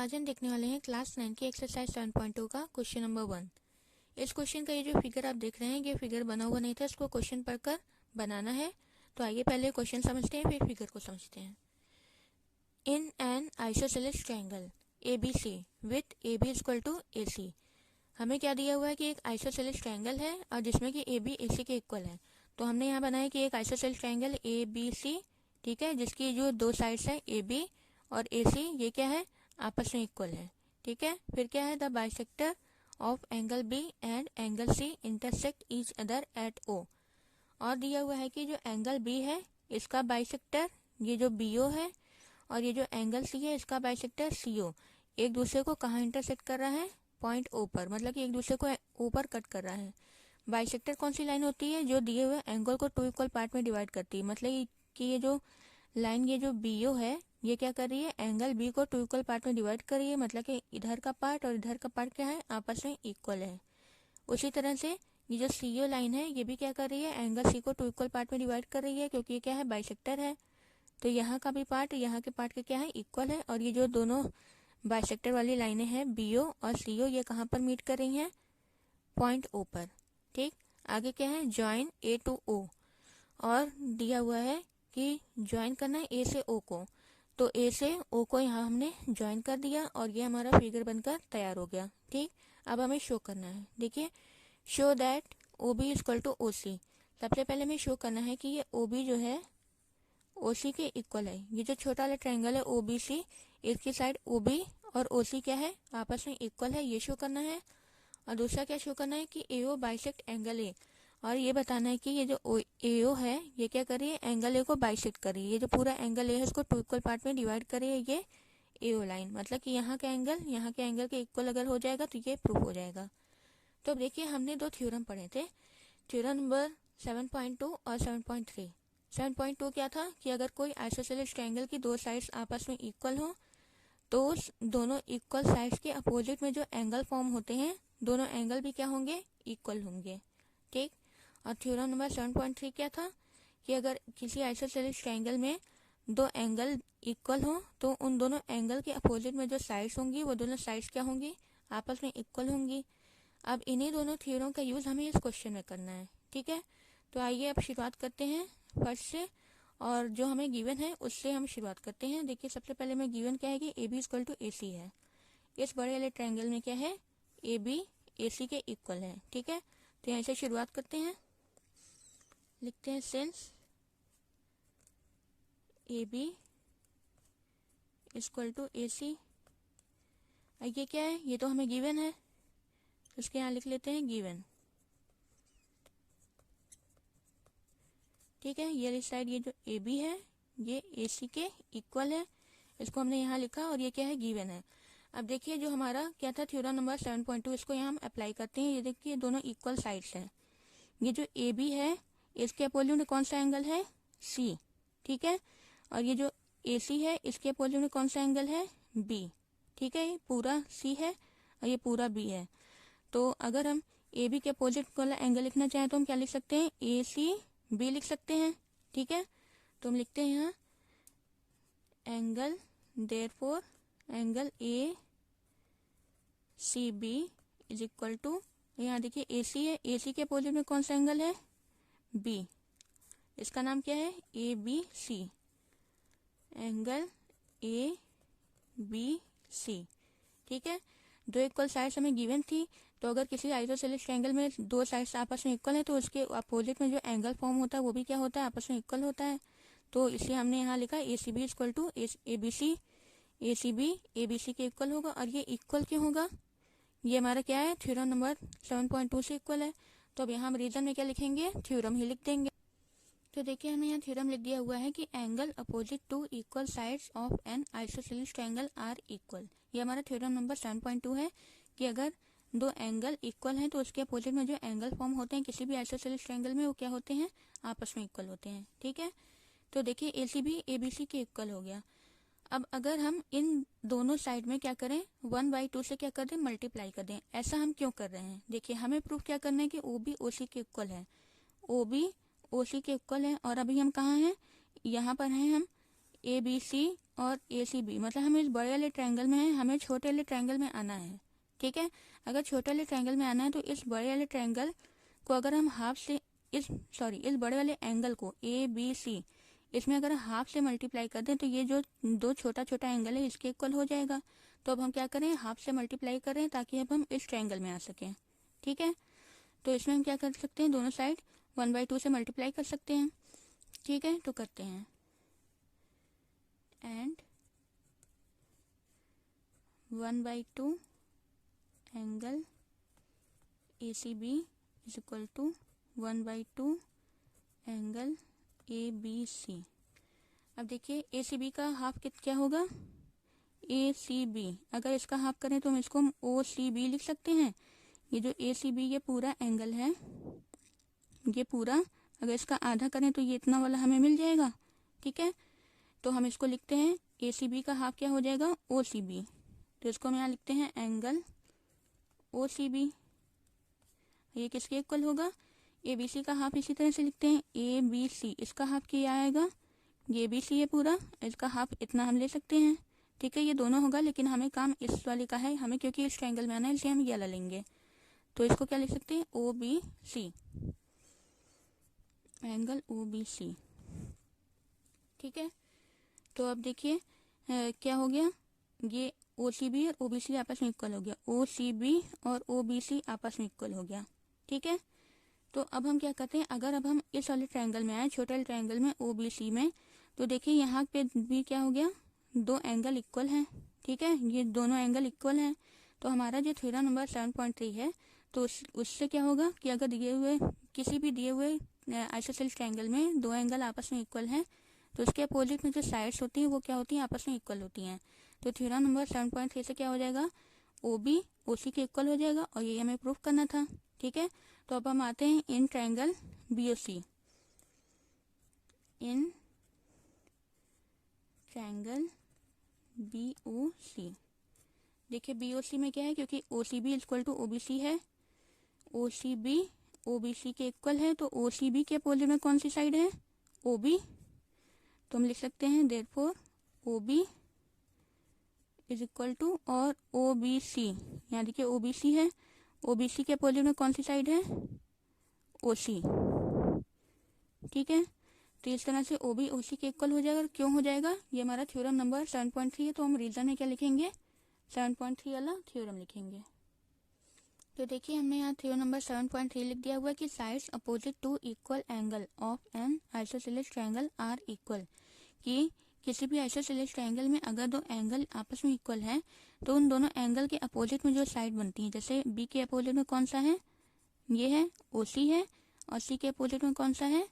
आज हम देखने वाले हैं क्लास 9 की एक्सरसाइज 7.2 का क्वेश्चन नंबर 1। इस क्वेश्चन का ये जो फिगर आप देख रहे हैं ये फिगर बना हुआ नहीं था, इसको क्वेश्चन पढ़कर बनाना है। तो आइए पहले क्वेश्चन समझते हैं फिर फिगर को समझते हैं। In an isosceles triangle ABC with AB equal to AC, हमें क्या दिया हुआ है कि एक आइसोसेलेस ट्रायंगल है और जिसमें कि AB AC के इक्वल है। तो हमने यहाँ बनाया कि एक आइसोसेलेस ट्रायंगल ABC, ठीक है, जिसकी जो दो साइड्स है AB और AC ये क्या है, आपस में इक्वल है, ठीक है। फिर क्या है, the bisector of angle B and angle C intersect each other at O। और दिया हुआ है कि जो एंगल B है इसका बाइसेक्टर ये जो BO है और ये जो एंगल C है इसका बाइसेक्टर CO एक दूसरे को कहाँ इंटरसेक्ट कर रहा है, पॉइंट O पर, मतलब कि एक दूसरे को O पर कट कर रहा है। बाइसेक्टर कौन सी लाइन होती है, जो दिए हुए एंगल को 2 इक्वल पार्ट में डिवाइड करती है। मतलब कि ये जो लाइन ये जो BO है ये क्या कर रही है, एंगल B को 2 इक्वल पार्ट में डिवाइड कर रही है। मतलब कि इधर का पार्ट और इधर का पार्ट क्या है, आपस में इक्वल है। उसी तरह से ये जो CO लाइन है ये भी क्या कर रही है, एंगल C को 2 इक्वल पार्ट में डिवाइड कर रही है, क्योंकि ये क्या है, बाइसेक्टर है। तो यहाँ का भी पार्ट यहाँ के पार्ट के क्या है, इक्वल है। और ये जो दोनों बाइसेक्टर वाली लाइनें हैं BO और CO ये कहाँ पर मीट कर रही हैं, पॉइंट O पर, ठीक। आगे क्या है, ज्वाइन A टू O, और दिया हुआ है कि ज्वाइन करना है A से O को। तो A से O को यहाँ हमने ज्वाइन कर दिया और ये हमारा फिगर बनकर तैयार हो गया, ठीक। अब हमें शो करना है, देखिए, show that OB equal to OC। सबसे पहले हमें शो करना है कि ये OB जो है OC के इक्वल है। ये जो छोटा वाला ट्रायंगल है OBC, इसकी साइड OB और OC क्या है, आपस में इक्वल है, ये शो करना है। और दूसरा क्या शो करना है कि AO बाइसेक्ट एंगल A, और ये बताना है कि ये जो AO है ये क्या कर रही है, एंगल A को बाइसेक्ट कर रही है। ये जो पूरा एंगल A है इसको 2 इक्वल पार्ट में डिवाइड कर रही है ये AO लाइन। मतलब कि यहाँ का एंगल यहाँ के एंगल के इक्वल अगर हो जाएगा तो ये प्रूफ हो जाएगा। तो अब देखिए, हमने दो थ्योरम पढ़े थे, थ्योरम नंबर 7.2 और 7.3। 7.2 क्या था कि अगर कोई आइसोसेलेस ट्रायंगल की दो साइड्स आपस में इक्वल हो तो दोनों इक्वल साइड्स के अपोजिट में जो एंगल फॉर्म होते हैं दोनों एंगल भी क्या होंगे, इक्वल होंगे, ठीक। और थ्योरम नंबर 7.3 क्या था कि अगर किसी आइसोसेलेस ट्रायंगल में दो एंगल इक्वल हो तो उन दोनों एंगल के अपोजिट में जो साइड्स होंगी वो दोनों साइड्स क्या होंगी, आपस में इक्वल होंगी। अब इन्हीं दोनों थ्योरम का यूज हमें इस क्वेश्चन में करना है, ठीक है। तो आइए अब शुरुआत करते हैं फर्स्ट से, और जो हमें गिवन है उससे हम शुरुआत करते हैं। देखिए, सबसे पहले हमें गिवन क्या है कि AB इक्वल टू AC है। इस बड़े वाले ट्रायंगल में क्या है, AB AC के इक्वल है, ठीक है। तो यहाँ से शुरुआत करते हैं, लिखते हैं since AB equal to AC। ये क्या है, ये तो हमें गिवन है, तो उसके यहाँ लिख लेते हैं गिवन, ठीक है। ये साइड ये जो AB है ये AC के इक्वल है, इसको हमने यहाँ लिखा, और ये क्या है, गिवन है। अब देखिए, जो हमारा क्या था थ्योरम नंबर 7.2, इसको यहाँ हम अप्लाई करते हैं। ये देखिए, दोनों इक्वल साइड्स हैं। ये जो AB है इसके अपोजिट में कौन सा एंगल है, C, ठीक है। और ये जो AC है इसके अपोजिट में कौन सा एंगल है, B, ठीक है। ये पूरा C है और ये पूरा B है। तो अगर हम AB के अपोजिट वाला एंगल लिखना चाहें तो हम क्या लिख सकते हैं, ACB लिख सकते हैं, ठीक है। तो हम लिखते हैं यहाँ angle, therefore angle ACB is equal to, यहाँ देखिए AC है, AC के अपोजिट में कौन सा एंगल है, B, इसका नाम क्या है, ABC, एंगल ABC, ठीक है। दो इक्वल साइड्स हमें गिवन थी, तो अगर किसी आइसोसेलेस ट्रायंगल में दो साइड्स आपस में इक्वल है तो उसके अपोजिट में जो एंगल फॉर्म होता है वो भी क्या होता है, आपस में इक्वल होता है। तो इसलिए हमने यहाँ लिखा ACB equal to ABC, ACB ABC के इक्वल होगा। और ये इक्वल क्यों होगा, ये हमारा क्या है, थ्योरम नंबर 7.2 से इक्वल है। तो अब यहाँ हम रीजन में क्या लिखेंगे, थ्योरम ही लिख देंगे। तो देखिए, हमने यहाँ थ्योरम लिख दिया हुआ है कि angle opposite to equal sides of an isosceles triangle are equal. ये हमारा थ्योरम नंबर 7.2 है कि अगर दो एंगल इक्वल हैं तो उसके अपोजिट में जो एंगल फॉर्म होते हैं किसी भी आइसोसेलेस ट्रायंगल में वो क्या होते हैं, आपस में इक्वल होते हैं, ठीक है। तो देखिए, ACB ABC के इक्वल हो गया। अब अगर हम इन दोनों साइड में क्या करें, 1/2 से क्या कर दें, मल्टीप्लाई कर दें। ऐसा हम क्यों कर रहे हैं, देखिए, हमें प्रूफ क्या करना है कि OB OC के इक्वल है, OB OC के इक्वल है। और अभी हम कहाँ हैं, यहाँ पर हैं हम ए बी सी और ए सी बी, मतलब हम इस बड़े वाले ट्रायंगल में हैं, हमें छोटे वाले ट्रायंगल में आना है। ठीक है, अगर छोटे वाले ट्रायंगल में आना है तो इस बड़े वाले ट्रायंगल को अगर हम हाफ से इस बड़े वाले एंगल को ए बी सी, इसमें अगर हाफ से मल्टीप्लाई कर दें तो ये जो दो छोटा छोटा एंगल है इसके इक्वल हो जाएगा। तो अब हम क्या करें, हाफ से मल्टीप्लाई करें ताकि अब हम इस ट्रायंगल में आ सकें। ठीक है, तो इसमें हम क्या कर सकते हैं, दोनों साइड 1/2 से मल्टीप्लाई कर सकते हैं। ठीक है, तो करते हैं। And 1/2 angle A C B is equal to 1/2 angle A B C. अब देखिए ए सी बी का हाफ क्या होगा, ए सी बी। अगर इसका हाफ करें तो हम इसको ओ सी बी लिख सकते हैं। ये जो ए सी बी ये पूरा एंगल है, ये पूरा, अगर इसका आधा करें तो ये इतना वाला हमें मिल जाएगा। ठीक है, तो हम इसको लिखते हैं ए सी बी का हाफ क्या हो जाएगा, ओ सी बी। तो इसको हम यहाँ लिखते हैं एंगल ओ सी बी। ये किसके इक्वल होगा, ए बी सी का हाफ इसी तरह से लिखते हैं ए बी सी, इसका हाफ क्या आएगा, ये बी सी है पूरा, इसका हाफ इतना हम ले सकते हैं। ठीक है, ये दोनों होगा लेकिन हमें काम इस वाले का है, हमें क्योंकि इस ट्रायंगल में आना है इसलिए हम ये वाला लेंगे। तो इसको क्या लिख सकते हैं, O B C, angle O B C. ठीक है, तो अब देखिए क्या हो गया, ये ओ सी बी और ओ बी सी आपस में इक्वल हो गया, ओ सी बी और ओ बी सी आपस में इक्वल हो गया। ठीक है, तो अब हम क्या करते हैं, अगर अब हम इस वाले ट्रायंगल में आए, छोटे वाले ट्रायंगल में ओ बी सी में, तो देखिए यहाँ पे भी क्या हो गया, दो एंगल इक्वल हैं। ठीक है, ये दोनों एंगल इक्वल हैं। तो हमारा जो थ्योरम नंबर 7.3 है, तो उससे क्या होगा कि अगर दिए हुए किसी भी दिए हुए आइसोसेलेस ट्रायंगल में दो एंगल आपस में इक्वल हैं तो उसके अपोजिट में जो साइड्स होती हैं वो क्या होती हैं, आपस में इक्वल होती हैं। तो थ्योरम नंबर 7.3 से क्या हो जाएगा, ओ बी ओ सी के इक्वल हो जाएगा, और ये हमें प्रूफ करना था। ठीक है, तो अब हम आते हैं in triangle B O C. In triangle B O C, देखिए बी ओ सी में क्या है, क्योंकि O C B equal to O B C है, O C B O B सी के इक्वल है, तो ओ सी बी के अपोजिट में कौन सी साइड है, ओ बी। तो हम लिख सकते हैं therefore O B is equal to, और ओ बी सी, यहाँ देखिए ओ बी सी है, ओ बी सी के अपोजिट में कौन सी साइड है, ओ सी। ठीक है, तो इस तरह से ओ बी ओ सी के इक्वल हो जाएगा। क्यों हो जाएगा, ये हमारा थ्योरम नंबर 7.3 है, तो हम रीजन में क्या लिखेंगे, 7.3 वाला थ्योरम लिखेंगे। तो देखिए हमने यहाँ थ्योरम नंबर 7.3 लिख दिया हुआ है कि sides opposite to equal angle of an isosceles triangle are equal, कि किसी भी आइसोसेलेस ट्रायंगल में अगर दो एंगल आपस में इक्वल है तो उन दोनों एंगल के अपोजिट में जो साइड बनती है, जैसे बी के अपोजिट में कौन सा है, ये है ओ सी है, और सी के अपोजिट में कौन सा है,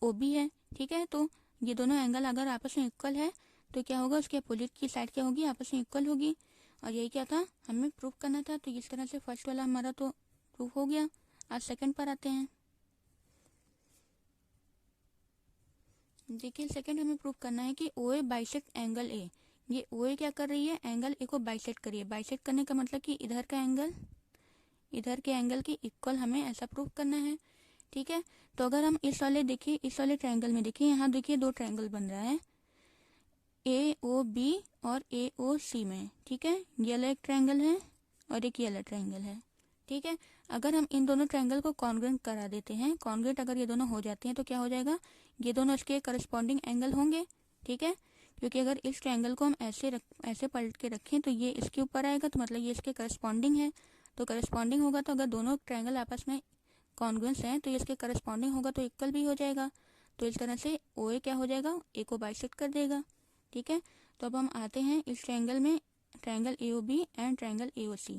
ओ बी है। ठीक है, तो ये दोनों एंगल अगर आपस में इक्वल है तो क्या होगा, उसके अपोजिट की साइड क्या होगी, आपस में इक्वल होगी। और यही क्या था, हमें प्रूफ करना था। तो इस तरह से फर्स्ट वाला हमारा तो प्रूफ हो गया। आज सेकंड पर आते हैं। देखिए सेकंड हमें प्रूफ करना है कि ओ ए बाइसेक्ट एंगल ए। ये ओ ए क्या कर रही है, एंगल ए को बाइसेक्ट कर रही है। बाइसेक्ट करने का मतलब कि इधर का एंगल इधर के एंगल की इक्वल, हमें ऐसा प्रूफ करना है। ठीक है, तो अगर हम इस वाले देखिए, इस वाले ट्रायंगल में देखिए, यहाँ देखिए दो ट्रायंगल बन रहा है ए ओ बी और ए ओ सी में। ठीक है, ये वाला एक ट्रायंगल है और एक ये वाला ट्रायंगल है। ठीक है, अगर हम इन दोनों ट्रायंगल को कॉन्ग्रुएंट करा देते हैं, कॉन्ग्रुएंट अगर ये दोनों हो जाते हैं तो क्या हो जाएगा, ये दोनों इसके करस्पॉन्डिंग एंगल होंगे। ठीक है, क्योंकि अगर इस ट्रायंगल को हम ऐसे पलट के रखें तो ये इसके ऊपर आएगा, तो मतलब ये इसके करस्पॉन्डिंग है। तो करस्पॉन्डिंग होगा तो अगर दोनों ट्रायंगल आपस में कॉन्ग्रुएंस हैं तो ये इसके करस्पॉन्डिंग होगा, तो इक्वल भी हो जाएगा। तो इस तरह से ओ ए क्या हो जाएगा, ए को बाइसेक्ट कर देगा। ठीक है, तो अब हम आते हैं इस ट्रायंगल में, triangle A O B and triangle A O C.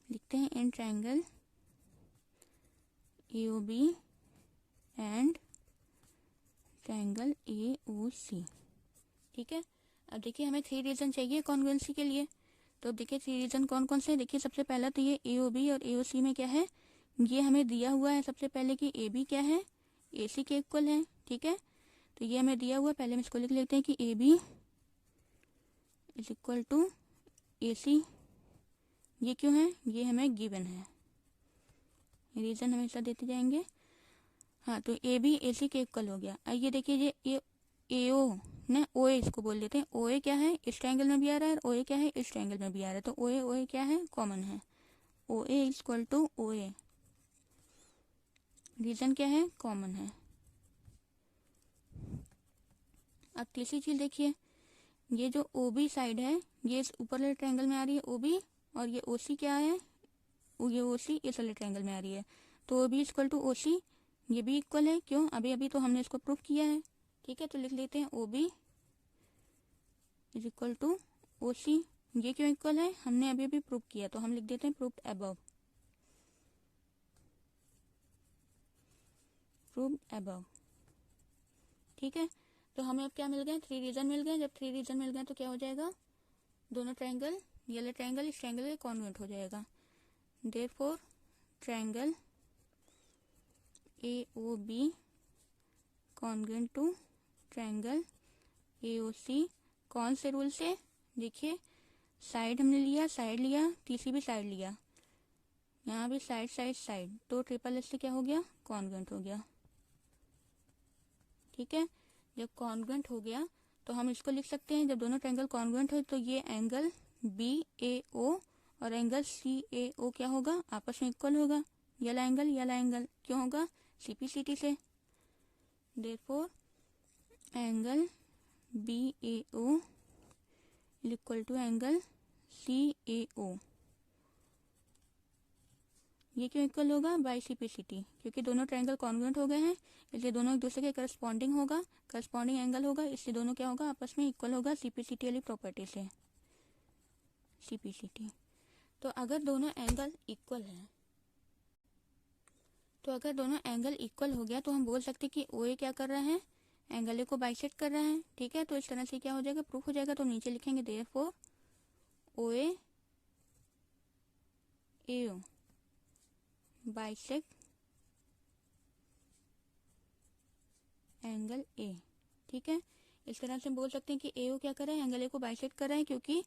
लिखते हैं in triangle A O B and triangle A O C. ठीक है, अब देखिए हमें 3 रीजन चाहिए कॉन्ग्रुएंसी के लिए। तो देखिए 3 रीजन कौन कौन से, देखिए सबसे पहला तो ये ए ओ बी और ए ओ सी में क्या है, ये हमें दिया हुआ है सबसे पहले कि ए बी क्या है, ए सी के इक्वल है। ठीक है, तो ये हमें दिया हुआ, पहले हम इसको लिख लेते हैं कि A B is equal to A C. ये क्यों है, ये हमें गिवन है, रीजन हमेशा देते जाएंगे। हाँ, तो ए बी ए सी के इक्वल हो गया। अब ये देखिए ये AO ने OA इसको बोल देते हैं। OA क्या है, इस ट्रायंगल में भी आ रहा है, OA क्या है, इस ट्रायंगल में भी आ रहा है, तो OA क्या है, कॉमन है। OA equal to OA, reason क्या है, कॉमन है। अब तीसरी चीज देखिए, ये जो OB साइड है ये इस ऊपर वाले ट्रायंगल में आ रही है OB, और ये OC क्या है, ये OC इस वाले ट्रायंगल में आ रही है, तो OB इक्वल टू OC, ये भी इक्वल है। क्यों, अभी अभी तो हमने इसको प्रूफ किया है। ठीक है, तो लिख लेते हैं OB is equal to OC। ये क्यों इक्वल है, हमने अभी अभी प्रूफ किया, तो हम लिख देते हैं प्रूफ अबव, प्रूफ अबव। ठीक है, तो हमें अब क्या मिल गया, 3 रीजन मिल गए। जब 3 रीजन मिल गए तो क्या हो जाएगा, दोनों ट्रायंगल, ये वाला ट्रायंगल इस ट्रायंगल के कॉन्वेंट हो जाएगा। Therefore triangle AOB congruent to triangle AOC। कौन से रूल से, देखिए साइड हमने लिया, साइड लिया, तीसरी भी साइड लिया, यहाँ भी साइड साइड साइड, तो ट्रिपल एस से क्या हो गया, कॉन्वेंट हो गया। ठीक है, जब कॉन्वेंट हो गया तो हम इसको लिख सकते हैं, जब दोनों ट्रायंगल कॉन्वेंट हो तो ये एंगल BAO और एंगल CAO क्या होगा, आपस में इक्वल होगा। ये एंगल क्यों होगा, CPCT से। Therefore angle BAO equal to angle CAO। ये क्यों इक्वल होगा, बाय CPCT, क्योंकि दोनों ट्रायंगल कॉन्वेंट हो गए हैं, इसलिए दोनों एक दूसरे के करस्पॉन्डिंग होगा, करस्पॉन्डिंग एंगल होगा, इसलिए दोनों क्या होगा, आपस में इक्वल होगा CPCT वाली प्रॉपर्टी से। CPCT, तो अगर दोनों एंगल इक्वल है, तो अगर दोनों एंगल इक्वल हो गया तो हम बोल सकते कि OA क्या कर रहा है, एंगल A को बाइसेक्ट कर रहा है। ठीक है, तो इस तरह से क्या हो जाएगा, प्रूफ हो जाएगा। तो नीचे लिखेंगे therefore OA AO bisect angle A। ठीक है, इस तरह से हम बोल सकते हैं कि AO क्या कर रहा है, एंगल A को बाइसेक्ट कर रहा है, क्योंकि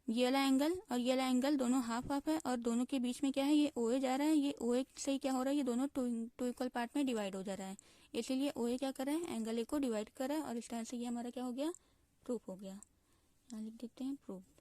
ये वाला एंगल और ये वाला एंगल दोनों हाफ हाफ है, और दोनों के बीच में क्या है, ये OA जा रहा है, ये OA से क्या हो रहा है, ये दोनों टू इक्वल पार्ट में डिवाइड हो जा रहा है, इसीलिए OA क्या कर रहा है, एंगल A को डिवाइड कर रहा है, और इस तरह से ये हमारा क्या हो गया, प्रूफ हो गया। यहाँ लिख देते हैं प्रूफ।